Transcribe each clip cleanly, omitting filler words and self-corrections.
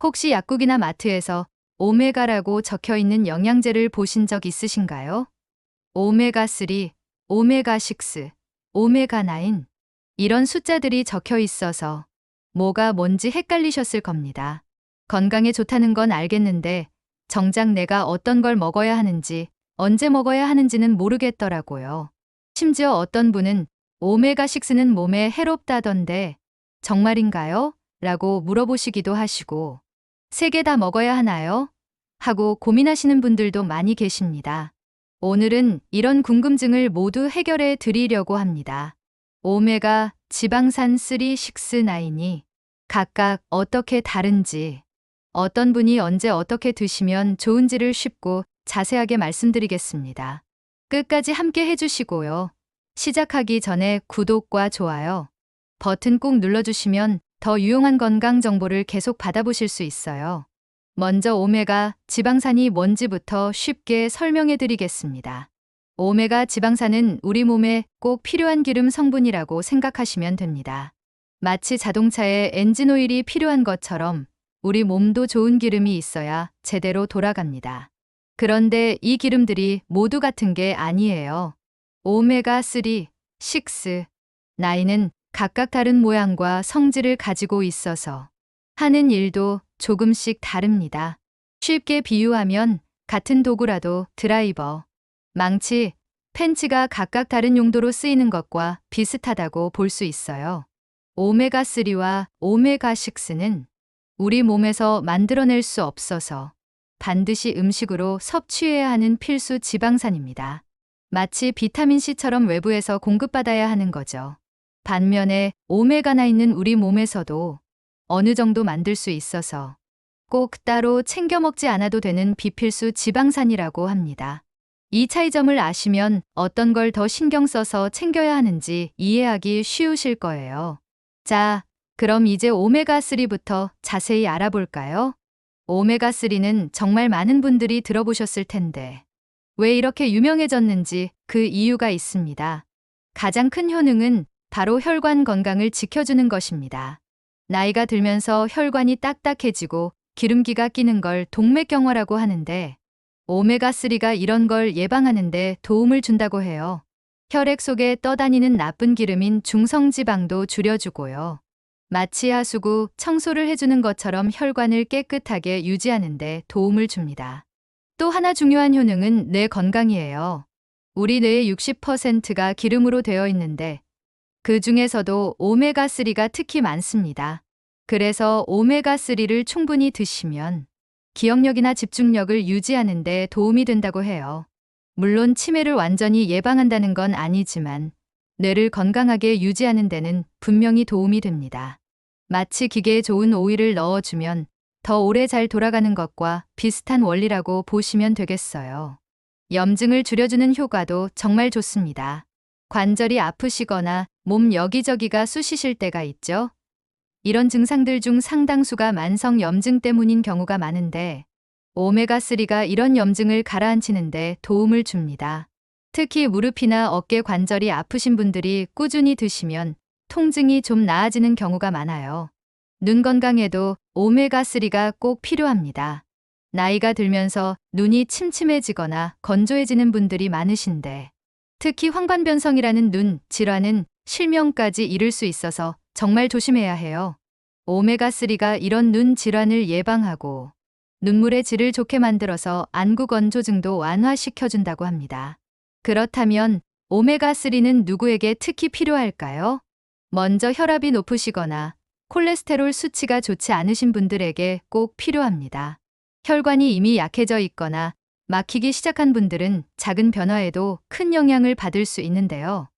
혹시 약국이나 마트에서 오메가라고 적혀 있는 영양제를 보신 적 있으신가요? 오메가3, 오메가6, 오메가9 이런 숫자들이 적혀 있어서 뭐가 뭔지 헷갈리셨을 겁니다. 건강에 좋다는 건 알겠는데 정작 내가 어떤 걸 먹어야 하는지 언제 먹어야 하는지는 모르겠더라고요. 심지어 어떤 분은 오메가6는 몸에 해롭다던데 정말인가요? 라고 물어보시기도 하시고 3개 다 먹어야 하나요? 하고 고민하시는 분들도 많이 계십니다. 오늘은 이런 궁금증을 모두 해결해 드리려고 합니다. 오메가, 지방산 3, 6, 9이 각각 어떻게 다른지, 어떤 분이 언제 어떻게 드시면 좋은지를 쉽고 자세하게 말씀드리겠습니다. 끝까지 함께 해주시고요. 시작하기 전에 구독과 좋아요 버튼 꼭 눌러주시면 더 유용한 건강 정보를 계속 받아보실 수 있어요. 먼저 오메가 지방산이 뭔지부터 쉽게 설명해 드리겠습니다. 오메가 지방산은 우리 몸에 꼭 필요한 기름 성분이라고 생각하시면 됩니다. 마치 자동차에 엔진 오일이 필요한 것처럼 우리 몸도 좋은 기름이 있어야 제대로 돌아갑니다. 그런데 이 기름들이 모두 같은 게 아니에요. 오메가3, 6, 9는 각각 다른 모양과 성질을 가지고 있어서 하는 일도 조금씩 다릅니다. 쉽게 비유하면 같은 도구라도 드라이버, 망치, 펜치가 각각 다른 용도로 쓰이는 것과 비슷하다고 볼 수 있어요. 오메가3와 오메가6는 우리 몸에서 만들어낼 수 없어서 반드시 음식으로 섭취해야 하는 필수 지방산입니다. 마치 비타민C처럼 외부에서 공급받아야 하는 거죠. 반면에 오메가나 있는 우리 몸에서도 어느 정도 만들 수 있어서 꼭 따로 챙겨 먹지 않아도 되는 비필수 지방산이라고 합니다. 이 차이점을 아시면 어떤 걸 더 신경 써서 챙겨야 하는지 이해하기 쉬우실 거예요. 자, 그럼 이제 오메가3부터 자세히 알아볼까요? 오메가3는 정말 많은 분들이 들어보셨을 텐데 왜 이렇게 유명해졌는지 그 이유가 있습니다. 가장 큰 효능은 바로 혈관 건강을 지켜주는 것입니다. 나이가 들면서 혈관이 딱딱해지고 기름기가 끼는 걸 동맥경화라고 하는데 오메가3가 이런 걸 예방하는 데 도움을 준다고 해요. 혈액 속에 떠다니는 나쁜 기름인 중성지방도 줄여주고요. 마치 하수구 청소를 해주는 것처럼 혈관을 깨끗하게 유지하는 데 도움을 줍니다. 또 하나 중요한 효능은 뇌 건강이에요. 우리 뇌의 60%가 기름으로 되어 있는데 그 중에서도 오메가3가 특히 많습니다. 그래서 오메가3를 충분히 드시면 기억력이나 집중력을 유지하는 데 도움이 된다고 해요. 물론 치매를 완전히 예방한다는 건 아니지만 뇌를 건강하게 유지하는 데는 분명히 도움이 됩니다. 마치 기계에 좋은 오일을 넣어주면 더 오래 잘 돌아가는 것과 비슷한 원리라고 보시면 되겠어요. 염증을 줄여주는 효과도 정말 좋습니다. 관절이 아프시거나 몸 여기저기가 쑤시실 때가 있죠. 이런 증상들 중 상당수가 만성 염증 때문인 경우가 많은데 오메가3가 이런 염증을 가라앉히는 데 도움을 줍니다. 특히 무릎이나 어깨 관절이 아프신 분들이 꾸준히 드시면 통증이 좀 나아지는 경우가 많아요. 눈 건강에도 오메가3가 꼭 필요합니다. 나이가 들면서 눈이 침침해지거나 건조해지는 분들이 많으신데 특히 황반변성이라는 눈 질환은 실명까지 이를 수 있어서 정말 조심해야 해요. 오메가3가 이런 눈 질환을 예방하고 눈물의 질을 좋게 만들어서 안구 건조증도 완화시켜준다고 합니다. 그렇다면 오메가3는 누구에게 특히 필요할까요? 먼저 혈압이 높으시거나 콜레스테롤 수치가 좋지 않으신 분들에게 꼭 필요합니다. 혈관이 이미 약해져 있거나 막히기 시작한 분들은 작은 변화에도 큰 영향을 받을 수 있는데요.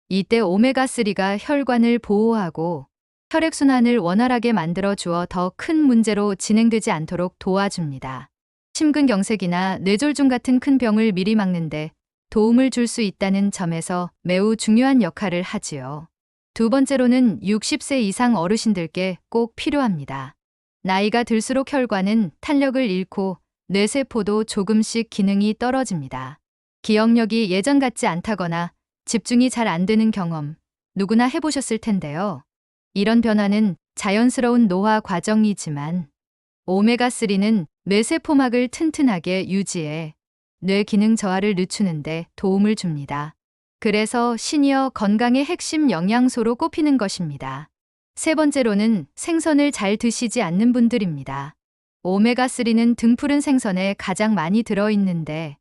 이때 오메가3가 혈관을 보호하고 혈액순환을 원활하게 만들어 주어 더 큰 문제로 진행되지 않도록 도와줍니다. 심근경색이나 뇌졸중 같은 큰 병을 미리 막는데 도움을 줄 수 있다는 점에서 매우 중요한 역할을 하지요. 두 번째로는 60세 이상 어르신들께 꼭 필요합니다. 나이가 들수록 혈관은 탄력을 잃고 뇌세포도 조금씩 기능이 떨어집니다. 기억력이 예전 같지 않다거나 집중이 잘 안 되는 경험 누구나 해보셨을 텐데요. 이런 변화는 자연스러운 노화 과정이지만 오메가3는 뇌세포막을 튼튼하게 유지해 뇌 기능 저하를 늦추는데 도움을 줍니다. 그래서 시니어 건강의 핵심 영양소로 꼽히는 것입니다. 세 번째로는 생선을 잘 드시지 않는 분들입니다. 오메가3는 등푸른 생선에 가장 많이 들어있는데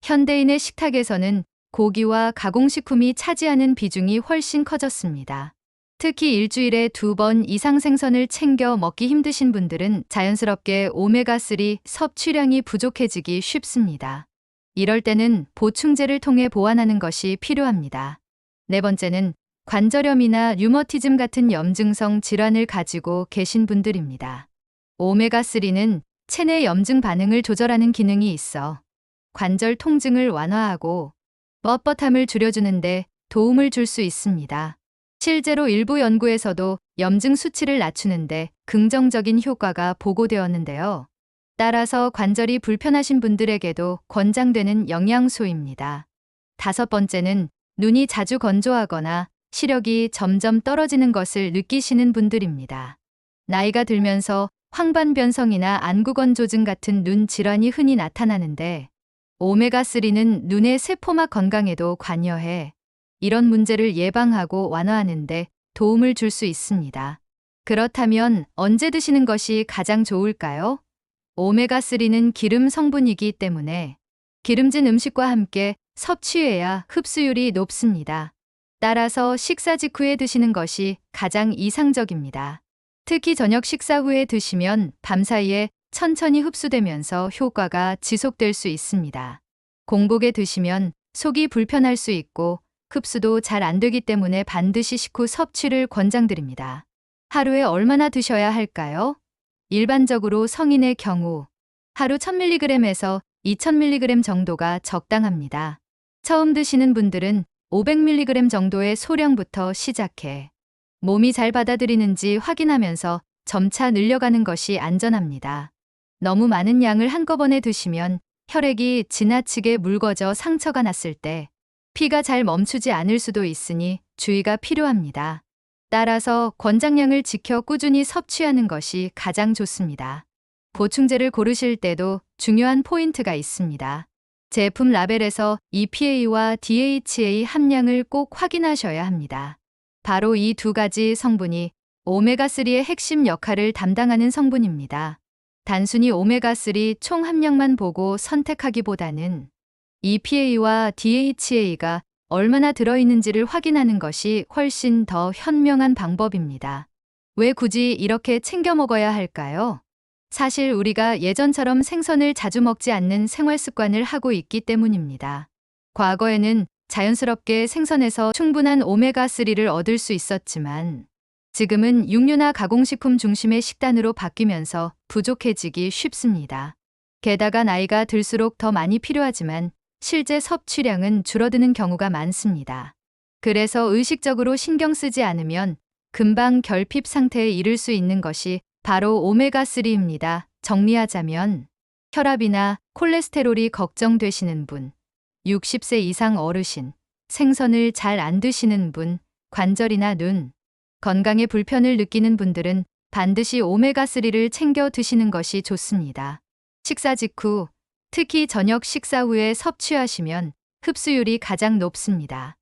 현대인의 식탁에서는 고기와 가공식품이 차지하는 비중이 훨씬 커졌습니다. 특히 일주일에 2번 이상 생선을 챙겨 먹기 힘드신 분들은 자연스럽게 오메가3 섭취량이 부족해지기 쉽습니다. 이럴 때는 보충제를 통해 보완하는 것이 필요합니다. 네 번째는 관절염이나 류머티즘 같은 염증성 질환을 가지고 계신 분들입니다. 오메가3는 체내 염증 반응을 조절하는 기능이 있어 관절 통증을 완화하고 뻣뻣함을 줄여주는데 도움을 줄 수 있습니다. 실제로 일부 연구에서도 염증 수치를 낮추는데 긍정적인 효과가 보고되었는데요. 따라서 관절이 불편하신 분들에게도 권장되는 영양소입니다. 다섯 번째는 눈이 자주 건조하거나 시력이 점점 떨어지는 것을 느끼시는 분들입니다. 나이가 들면서 황반변성이나 안구건조증 같은 눈 질환이 흔히 나타나는데 오메가3는 눈의 세포막 건강에도 관여해 이런 문제를 예방하고 완화하는 데 도움을 줄 수 있습니다. 그렇다면 언제 드시는 것이 가장 좋을까요? 오메가3는 기름 성분이기 때문에 기름진 음식과 함께 섭취해야 흡수율이 높습니다. 따라서 식사 직후에 드시는 것이 가장 이상적입니다. 특히 저녁 식사 후에 드시면 밤사이에 천천히 흡수되면서 효과가 지속될 수 있습니다. 공복에 드시면 속이 불편할 수 있고 흡수도 잘 안 되기 때문에 반드시 식후 섭취를 권장드립니다. 하루에 얼마나 드셔야 할까요? 일반적으로 성인의 경우 하루 1000mg에서 2000mg 정도가 적당합니다. 처음 드시는 분들은 500mg 정도의 소량부터 시작해 몸이 잘 받아들이는지 확인하면서 점차 늘려가는 것이 안전합니다. 너무 많은 양을 한꺼번에 드시면 혈액이 지나치게 묽어져 상처가 났을 때 피가 잘 멈추지 않을 수도 있으니 주의가 필요합니다. 따라서 권장량을 지켜 꾸준히 섭취하는 것이 가장 좋습니다. 보충제를 고르실 때도 중요한 포인트가 있습니다. 제품 라벨에서 EPA와 DHA 함량을 꼭 확인하셔야 합니다. 바로 이 두 가지 성분이 오메가3의 핵심 역할을 담당하는 성분입니다. 단순히 오메가3 총 함량만 보고 선택하기보다는 EPA와 DHA가 얼마나 들어있는지를 확인하는 것이 훨씬 더 현명한 방법입니다. 왜 굳이 이렇게 챙겨 먹어야 할까요? 사실 우리가 예전처럼 생선을 자주 먹지 않는 생활 습관을 하고 있기 때문입니다. 과거에는 자연스럽게 생선에서 충분한 오메가3를 얻을 수 있었지만 지금은 육류나 가공식품 중심의 식단으로 바뀌면서 부족해지기 쉽습니다. 게다가 나이가 들수록 더 많이 필요하지만 실제 섭취량은 줄어드는 경우가 많습니다. 그래서 의식적으로 신경 쓰지 않으면 금방 결핍 상태에 이를 수 있는 것이 바로 오메가3입니다. 정리하자면 혈압이나 콜레스테롤이 걱정되시는 분, 60세 이상 어르신, 생선을 잘 안 드시는 분, 관절이나 눈, 건강에 불편을 느끼는 분들은 반드시 오메가3를 챙겨 드시는 것이 좋습니다. 식사 직후, 특히 저녁 식사 후에 섭취하시면 흡수율이 가장 높습니다.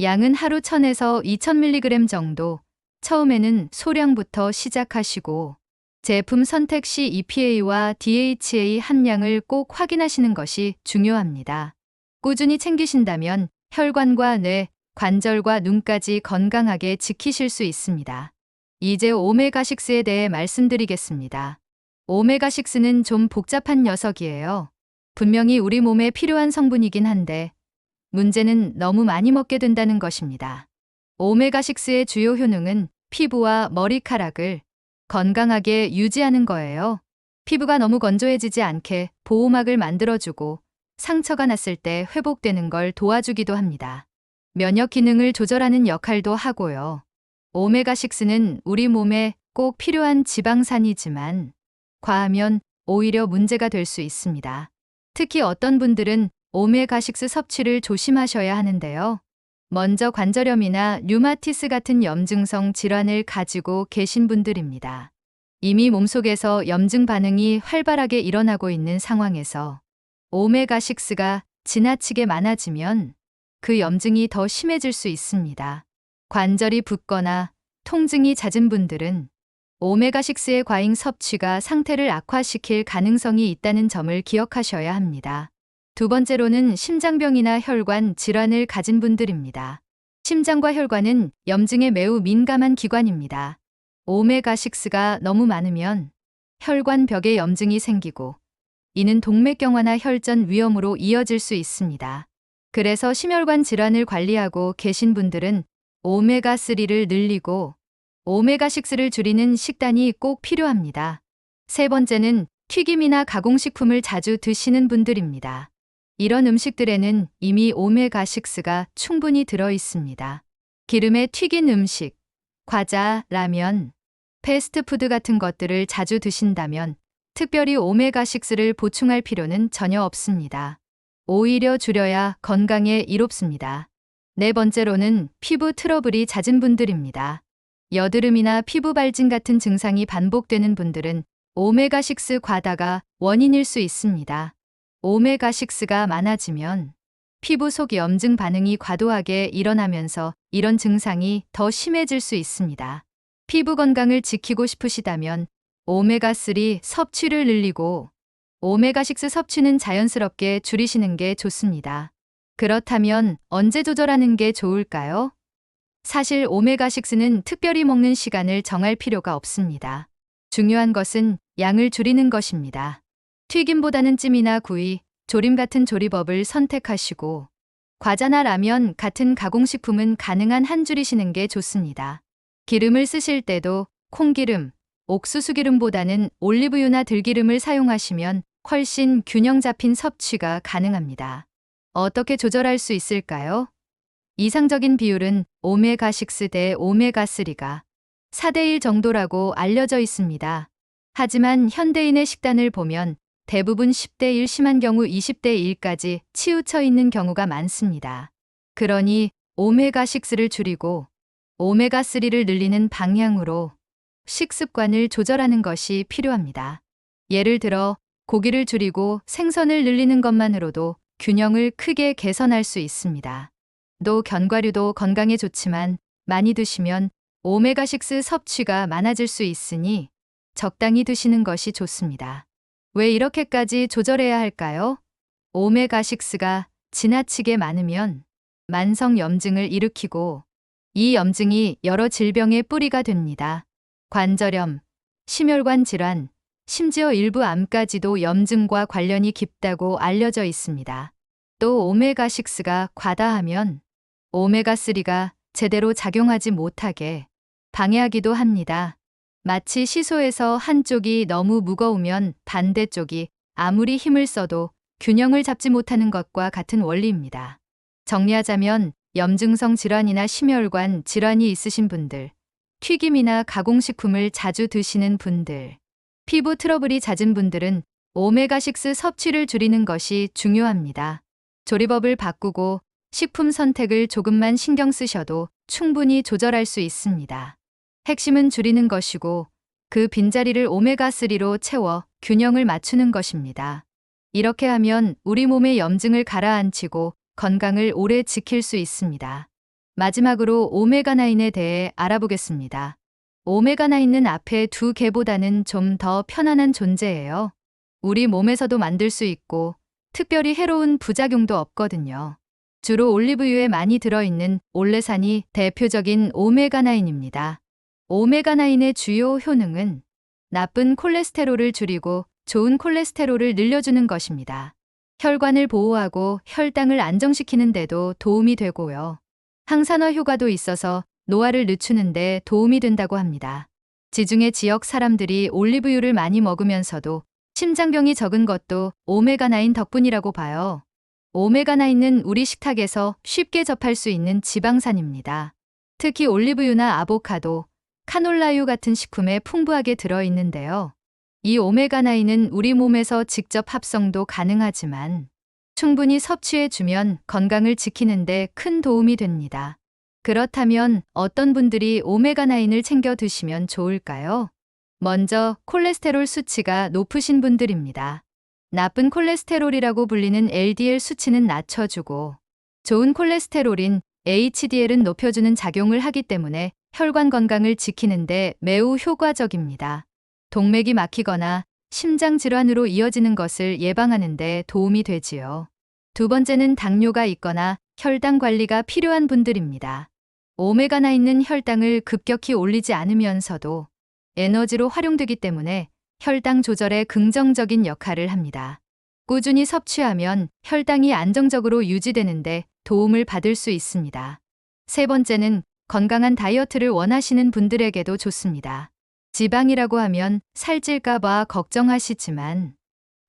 양은 하루 1000에서 2000mg 정도, 처음에는 소량부터 시작하시고 제품 선택 시 EPA와 DHA 함량을 꼭 확인하시는 것이 중요합니다. 꾸준히 챙기신다면 혈관과 뇌, 관절과 눈까지 건강하게 지키실 수 있습니다. 이제 오메가6에 대해 말씀드리겠습니다. 오메가6는 좀 복잡한 녀석이에요. 분명히 우리 몸에 필요한 성분이긴 한데 문제는 너무 많이 먹게 된다는 것입니다. 오메가6의 주요 효능은 피부와 머리카락을 건강하게 유지하는 거예요. 피부가 너무 건조해지지 않게 보호막을 만들어주고 상처가 났을 때 회복되는 걸 도와주기도 합니다. 면역 기능을 조절하는 역할도 하고요. 오메가6는 우리 몸에 꼭 필요한 지방산이지만 과하면 오히려 문제가 될 수 있습니다. 특히 어떤 분들은 오메가6 섭취를 조심하셔야 하는데요. 먼저 관절염이나 류마티스 같은 염증성 질환을 가지고 계신 분들입니다. 이미 몸속에서 염증 반응이 활발하게 일어나고 있는 상황에서 오메가6가 지나치게 많아지면 그 염증이 더 심해질 수 있습니다. 관절이 붓거나 통증이 잦은 분들은 오메가6의 과잉 섭취가 상태를 악화시킬 가능성이 있다는 점을 기억하셔야 합니다. 두 번째로는 심장병이나 혈관 질환을 가진 분들입니다. 심장과 혈관은 염증에 매우 민감한 기관입니다. 오메가6가 너무 많으면 혈관벽에 염증이 생기고 이는 동맥경화나 혈전 위험으로 이어질 수 있습니다. 그래서 심혈관 질환을 관리하고 계신 분들은 오메가3를 늘리고 오메가6를 줄이는 식단이 꼭 필요합니다. 세 번째는 튀김이나 가공식품을 자주 드시는 분들입니다. 이런 음식들에는 이미 오메가6가 충분히 들어 있습니다. 기름에 튀긴 음식, 과자, 라면, 패스트푸드 같은 것들을 자주 드신다면 특별히 오메가6를 보충할 필요는 전혀 없습니다. 오히려 줄여야 건강에 이롭습니다. 네 번째로는 피부 트러블이 잦은 분들입니다. 여드름이나 피부 발진 같은 증상이 반복되는 분들은 오메가6 과다가 원인일 수 있습니다. 오메가6가 많아지면 피부 속 염증 반응이 과도하게 일어나면서 이런 증상이 더 심해질 수 있습니다. 피부 건강을 지키고 싶으시다면 오메가3 섭취를 늘리고 오메가6 섭취는 자연스럽게 줄이시는 게 좋습니다. 그렇다면 언제 조절하는 게 좋을까요? 사실 오메가6는 특별히 먹는 시간을 정할 필요가 없습니다. 중요한 것은 양을 줄이는 것입니다. 튀김보다는 찜이나 구이, 조림 같은 조리법을 선택하시고 과자나 라면 같은 가공식품은 가능한 한 줄이시는 게 좋습니다. 기름을 쓰실 때도 콩기름, 옥수수기름보다는 올리브유나 들기름을 사용하시면 훨씬 균형 잡힌 섭취가 가능합니다. 어떻게 조절할 수 있을까요? 이상적인 비율은 오메가6 대 오메가3가 4대1 정도라고 알려져 있습니다. 하지만 현대인의 식단을 보면 대부분 10대1 심한 경우 20대1까지 치우쳐 있는 경우가 많습니다. 그러니 오메가6를 줄이고 오메가3를 늘리는 방향으로 식습관을 조절하는 것이 필요합니다. 예를 들어 고기를 줄이고 생선을 늘리는 것만으로도 균형을 크게 개선할 수 있습니다. 또 견과류도 건강에 좋지만 많이 드시면 오메가6 섭취가 많아질 수 있으니 적당히 드시는 것이 좋습니다. 왜 이렇게까지 조절해야 할까요? 오메가6가 지나치게 많으면 만성 염증을 일으키고 이 염증이 여러 질병의 뿌리가 됩니다. 관절염, 심혈관 질환, 심지어 일부 암까지도 염증과 관련이 깊다고 알려져 있습니다. 또 오메가6가 과다하면 오메가3가 제대로 작용하지 못하게 방해하기도 합니다. 마치 시소에서 한쪽이 너무 무거우면 반대쪽이 아무리 힘을 써도 균형을 잡지 못하는 것과 같은 원리입니다. 정리하자면 염증성 질환이나 심혈관 질환이 있으신 분들, 튀김이나 가공식품을 자주 드시는 분들, 피부 트러블이 잦은 분들은 오메가6 섭취를 줄이는 것이 중요합니다. 조리법을 바꾸고 식품 선택을 조금만 신경 쓰셔도 충분히 조절할 수 있습니다. 핵심은 줄이는 것이고 그 빈자리를 오메가3로 채워 균형을 맞추는 것입니다. 이렇게 하면 우리 몸의 염증을 가라앉히고 건강을 오래 지킬 수 있습니다. 마지막으로 오메가9에 대해 알아보겠습니다. 오메가9는 앞에 두 개보다는 좀 더 편안한 존재예요. 우리 몸에서도 만들 수 있고 특별히 해로운 부작용도 없거든요. 주로 올리브유에 많이 들어있는 올레산이 대표적인 오메가9입니다. 오메가9의 주요 효능은 나쁜 콜레스테롤을 줄이고 좋은 콜레스테롤을 늘려주는 것입니다. 혈관을 보호하고 혈당을 안정시키는 데도 도움이 되고요. 항산화 효과도 있어서 노화를 늦추는 데 도움이 된다고 합니다. 지중해 지역 사람들이 올리브유를 많이 먹으면서도 심장병이 적은 것도 오메가9 덕분이라고 봐요. 오메가9는 우리 식탁에서 쉽게 접할 수 있는 지방산입니다. 특히 올리브유나 아보카도, 카놀라유 같은 식품에 풍부하게 들어있는데요. 이 오메가9는 우리 몸에서 직접 합성도 가능하지만 충분히 섭취해주면 건강을 지키는 데 큰 도움이 됩니다. 그렇다면 어떤 분들이 오메가9을 챙겨 드시면 좋을까요? 먼저 콜레스테롤 수치가 높으신 분들입니다. 나쁜 콜레스테롤이라고 불리는 LDL 수치는 낮춰주고 좋은 콜레스테롤인 HDL은 높여주는 작용을 하기 때문에 혈관 건강을 지키는데 매우 효과적입니다. 동맥이 막히거나 심장 질환으로 이어지는 것을 예방하는 데 도움이 되지요. 두 번째는 당뇨가 있거나 혈당 관리가 필요한 분들입니다. 오메가나 있는 혈당을 급격히 올리지 않으면서도 에너지로 활용되기 때문에 혈당 조절에 긍정적인 역할을 합니다. 꾸준히 섭취하면 혈당이 안정적으로 유지되는데 도움을 받을 수 있습니다. 세 번째는 건강한 다이어트를 원하시는 분들에게도 좋습니다. 지방이라고 하면 살찔까봐 걱정하시지만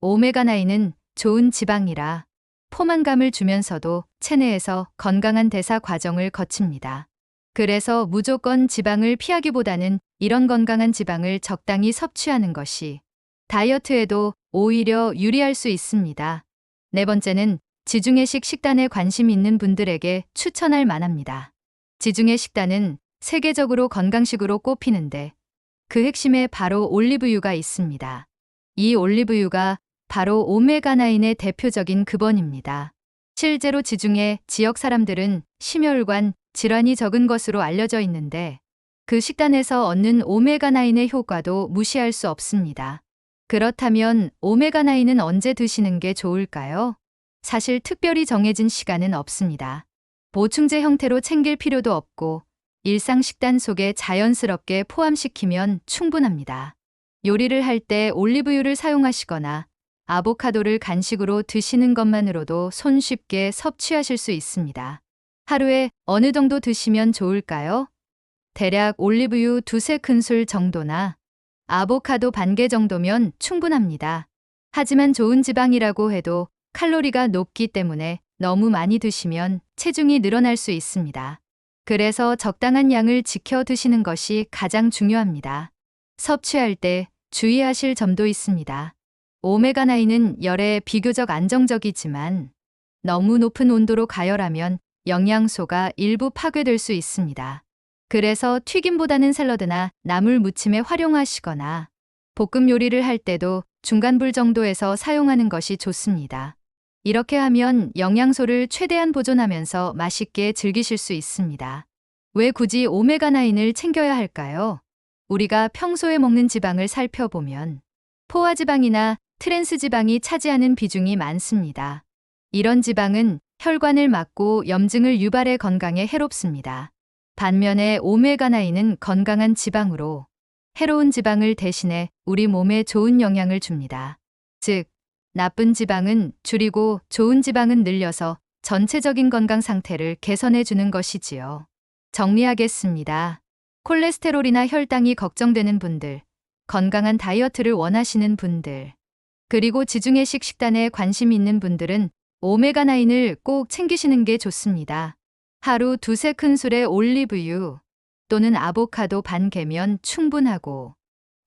오메가9는 좋은 지방이라 포만감을 주면서도 체내에서 건강한 대사 과정을 거칩니다. 그래서 무조건 지방을 피하기보다는 이런 건강한 지방을 적당히 섭취하는 것이 다이어트에도 오히려 유리할 수 있습니다. 네 번째는 지중해식 식단에 관심 있는 분들에게 추천할 만합니다. 지중해 식단은 세계적으로 건강식으로 꼽히는데 그 핵심에 바로 올리브유가 있습니다. 이 올리브유가 바로 오메가9의 대표적인 근원입니다. 실제로 지중해 지역 사람들은 심혈관 질환이 적은 것으로 알려져 있는데 그 식단에서 얻는 오메가9의 효과도 무시할 수 없습니다. 그렇다면 오메가9는 언제 드시는 게 좋을까요? 사실 특별히 정해진 시간은 없습니다. 보충제 형태로 챙길 필요도 없고 일상 식단 속에 자연스럽게 포함시키면 충분합니다. 요리를 할 때 올리브유를 사용하시거나 아보카도를 간식으로 드시는 것만으로도 손쉽게 섭취하실 수 있습니다. 하루에 어느 정도 드시면 좋을까요? 대략 올리브유 2-3큰술 정도나 아보카도 반 개 정도면 충분합니다. 하지만 좋은 지방이라고 해도 칼로리가 높기 때문에 너무 많이 드시면 체중이 늘어날 수 있습니다. 그래서 적당한 양을 지켜 드시는 것이 가장 중요합니다. 섭취할 때 주의하실 점도 있습니다. 오메가9는 열에 비교적 안정적이지만 너무 높은 온도로 가열하면 영양소가 일부 파괴될 수 있습니다. 그래서 튀김보다는 샐러드나 나물 무침에 활용하시거나 볶음 요리를 할 때도 중간불 정도에서 사용하는 것이 좋습니다. 이렇게 하면 영양소를 최대한 보존하면서 맛있게 즐기실 수 있습니다. 왜 굳이 오메가9을 챙겨야 할까요? 우리가 평소에 먹는 지방을 살펴보면 포화지방이나 트랜스지방이 차지하는 비중이 많습니다. 이런 지방은 혈관을 막고 염증을 유발해 건강에 해롭습니다. 반면에 오메가9는 건강한 지방으로 해로운 지방을 대신해 우리 몸에 좋은 영향을 줍니다. 즉, 나쁜 지방은 줄이고 좋은 지방은 늘려서 전체적인 건강 상태를 개선해 주는 것이지요. 정리하겠습니다. 콜레스테롤이나 혈당이 걱정되는 분들, 건강한 다이어트를 원하시는 분들, 그리고 지중해식 식단에 관심 있는 분들은 오메가9을 꼭 챙기시는 게 좋습니다. 하루 2-3큰술의 올리브유 또는 아보카도 반 개면 충분하고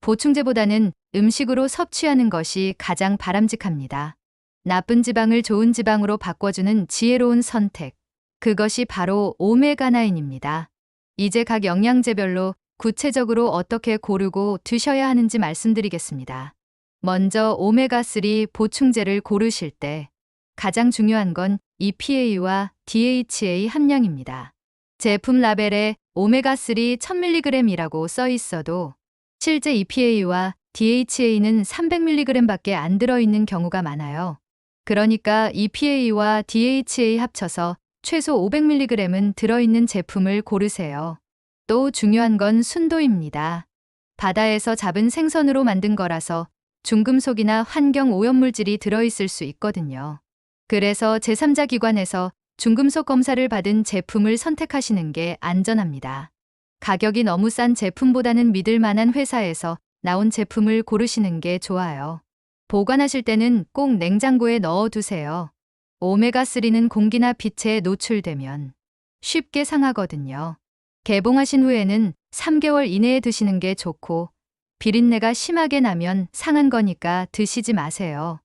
보충제보다는 음식으로 섭취하는 것이 가장 바람직합니다. 나쁜 지방을 좋은 지방으로 바꿔주는 지혜로운 선택, 그것이 바로 오메가9입니다. 이제 각 영양제별로 구체적으로 어떻게 고르고 드셔야 하는지 말씀드리겠습니다. 먼저 오메가3 보충제를 고르실 때 가장 중요한 건 EPA와 DHA 함량입니다. 제품 라벨에 오메가3 1000mg이라고 써 있어도 실제 EPA와 DHA는 300mg밖에 안 들어있는 경우가 많아요. 그러니까 EPA와 DHA 합쳐서 최소 500mg은 들어있는 제품을 고르세요. 또 중요한 건 순도입니다. 바다에서 잡은 생선으로 만든 거라서 중금속이나 환경 오염물질이 들어있을 수 있거든요. 그래서 제3자 기관에서 중금속 검사를 받은 제품을 선택하시는 게 안전합니다. 가격이 너무 싼 제품보다는 믿을 만한 회사에서 나온 제품을 고르시는 게 좋아요. 보관하실 때는 꼭 냉장고에 넣어두세요. 오메가3는 공기나 빛에 노출되면 쉽게 상하거든요. 개봉하신 후에는 3개월 이내에 드시는 게 좋고 비린내가 심하게 나면 상한 거니까 드시지 마세요.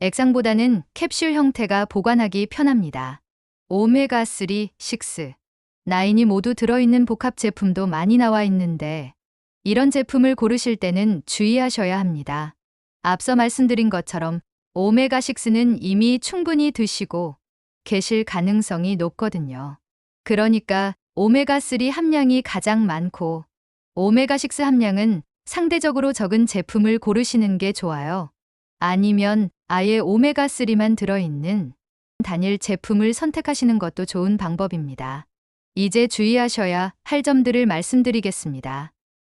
액상보다는 캡슐 형태가 보관하기 편합니다. 오메가3, 6, 9이 모두 들어있는 복합 제품도 많이 나와 있는데 이런 제품을 고르실 때는 주의하셔야 합니다. 앞서 말씀드린 것처럼 오메가6는 이미 충분히 드시고 계실 가능성이 높거든요. 그러니까 오메가3 함량이 가장 많고 오메가6 함량은 상대적으로 적은 제품을 고르시는 게 좋아요. 아니면 아예 오메가3만 들어있는 단일 제품을 선택하시는 것도 좋은 방법입니다. 이제 주의하셔야 할 점들을 말씀드리겠습니다.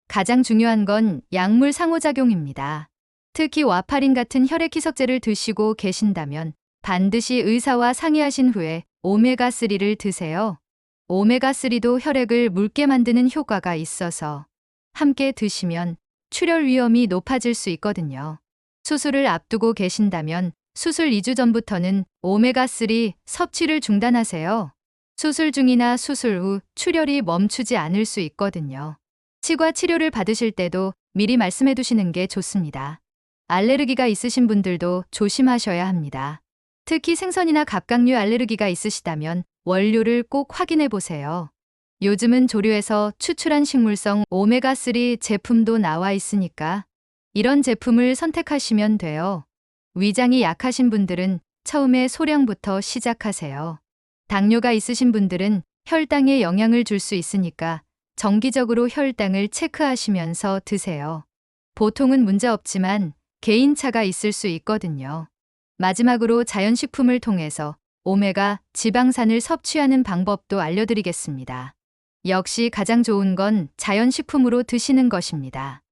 가장 중요한 건 약물 상호작용입니다. 특히 와파린 같은 혈액 희석제를 드시고 계신다면 반드시 의사와 상의하신 후에 오메가3를 드세요. 오메가3도 혈액을 묽게 만드는 효과가 있어서 함께 드시면 출혈 위험이 높아질 수 있거든요. 수술을 앞두고 계신다면 수술 2주 전부터는 오메가3 섭취를 중단하세요. 수술 중이나 수술 후 출혈이 멈추지 않을 수 있거든요. 치과 치료를 받으실 때도 미리 말씀해 두시는 게 좋습니다. 알레르기가 있으신 분들도 조심하셔야 합니다. 특히 생선이나 갑각류 알레르기가 있으시다면 원료를 꼭 확인해 보세요. 요즘은 조류에서 추출한 식물성 오메가3 제품도 나와 있으니까 이런 제품을 선택하시면 돼요. 위장이 약하신 분들은 처음에 소량부터 시작하세요. 당뇨가 있으신 분들은 혈당에 영향을 줄 수 있으니까 정기적으로 혈당을 체크하시면서 드세요. 보통은 문제 없지만 개인차가 있을 수 있거든요. 마지막으로 자연식품을 통해서 오메가 지방산을 섭취하는 방법도 알려드리겠습니다. 역시 가장 좋은 건 자연식품으로 드시는 것입니다.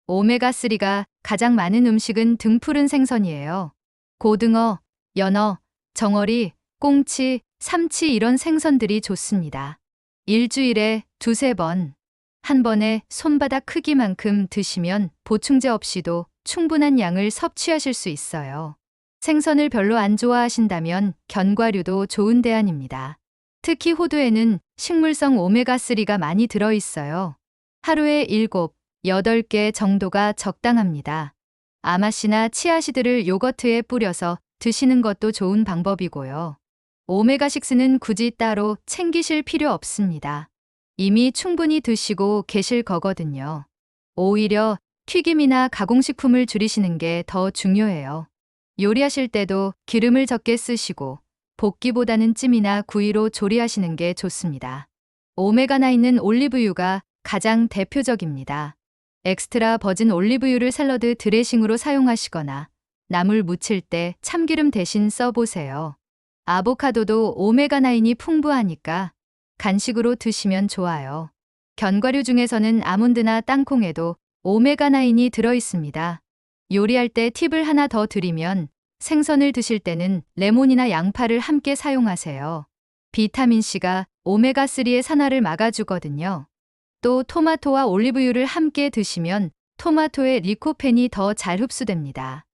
오메가3가 가장 많은 음식은 등푸른 생선이에요. 고등어, 연어, 정어리, 꽁치, 삼치 이런 생선들이 좋습니다. 일주일에 2~3번, 한 번에 손바닥 크기만큼 드시면 보충제 없이도 충분한 양을 섭취하실 수 있어요. 생선을 별로 안 좋아하신다면 견과류도 좋은 대안입니다. 특히 호두에는 식물성 오메가3가 많이 들어있어요. 하루에 7, 8개 정도가 적당합니다. 아마씨나 치아시드를 요거트에 뿌려서 드시는 것도 좋은 방법이고요. 오메가6는 굳이 따로 챙기실 필요 없습니다. 이미 충분히 드시고 계실 거거든요. 오히려 튀김이나 가공식품을 줄이시는 게 더 중요해요. 요리하실 때도 기름을 적게 쓰시고 볶기보다는 찜이나 구이로 조리하시는 게 좋습니다. 오메가나 있는 올리브유가 가장 대표적입니다. 엑스트라 버진 올리브유를 샐러드 드레싱으로 사용하시거나 나물 무칠 때 참기름 대신 써보세요. 아보카도도 오메가9이 풍부하니까 간식으로 드시면 좋아요. 견과류 중에서는 아몬드나 땅콩에도 오메가9이 들어있습니다. 요리할 때 팁을 하나 더 드리면 생선을 드실 때는 레몬이나 양파를 함께 사용하세요. 비타민C가 오메가3의 산화를 막아주거든요. 또 토마토와 올리브유를 함께 드시면 토마토의 리코펜이 더 잘 흡수됩니다.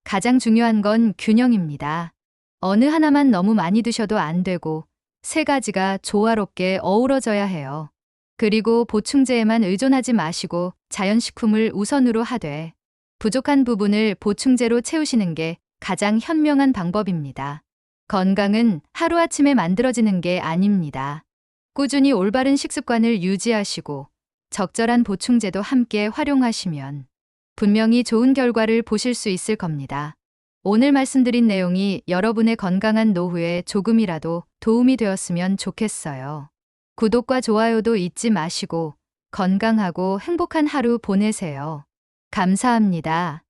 가장 중요한 건 균형입니다. 어느 하나만 너무 많이 드셔도 안 되고 세 가지가 조화롭게 어우러져야 해요. 그리고 보충제에만 의존하지 마시고 자연식품을 우선으로 하되 부족한 부분을 보충제로 채우시는 게 가장 현명한 방법입니다. 건강은 하루아침에 만들어지는 게 아닙니다. 꾸준히 올바른 식습관을 유지하시고 적절한 보충제도 함께 활용하시면 분명히 좋은 결과를 보실 수 있을 겁니다. 오늘 말씀드린 내용이 여러분의 건강한 노후에 조금이라도 도움이 되었으면 좋겠어요. 구독과 좋아요도 잊지 마시고 건강하고 행복한 하루 보내세요. 감사합니다.